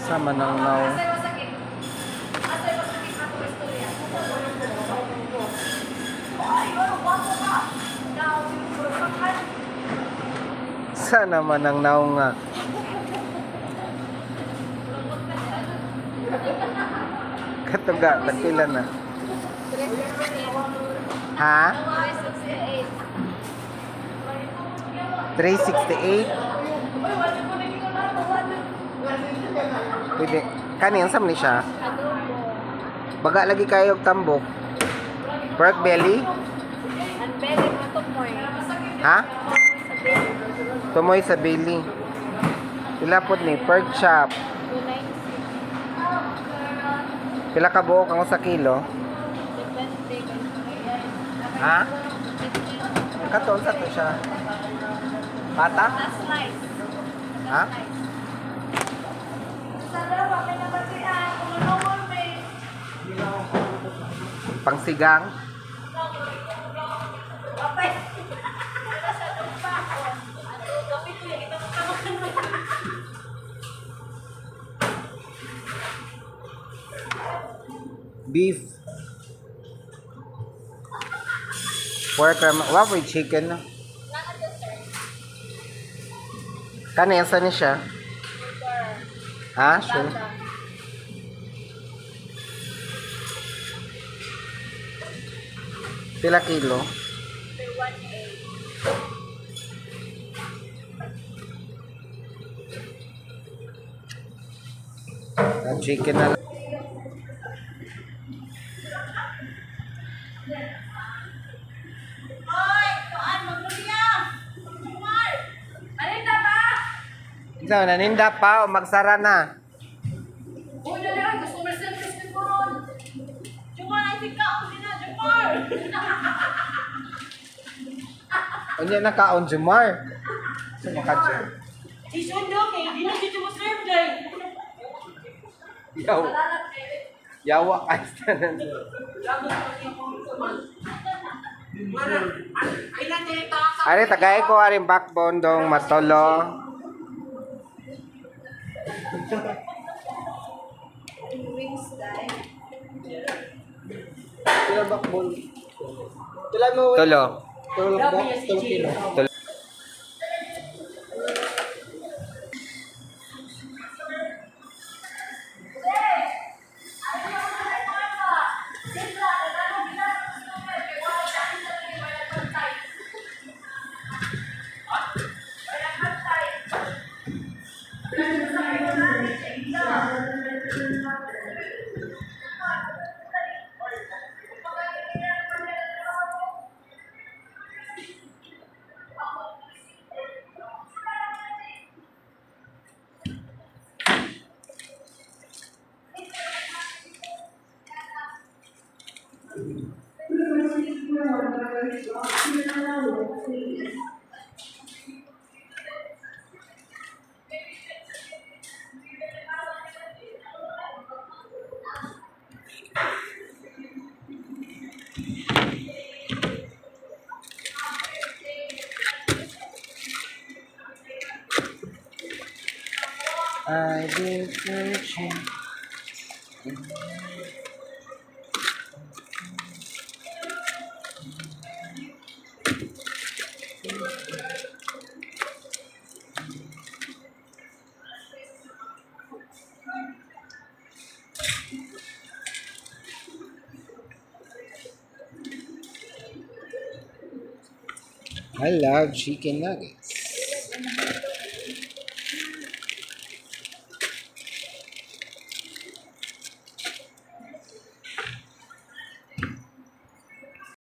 Sa Manangnao. Sana Manangnao nga. Katuga, tagpila na. Ha? 368. Pwede. Kanin, saan ni siya? Baga lagi kayo tambok. Pork belly? Ha? Tumoy sa belly. Pila po ni pork chop. Pila ka buok ang sa kilo? Ha? Katon sa to siya. Pata? Ha? Pangsigang? Beef. Pork, wapoy chicken. Kanesa ni siya. Ha? Sure. Pila kilo? Ang chicken na lang. So, naninda pa o magsara na? Unya na kaon Jumar. So makadyo. Yawa ay tanan. Ari tagay ko aring backbone dong matolo. Pila backbone? Pila mo? Tolo. Tulo kilo. Tolo. I've been searching. I love chicken nuggets.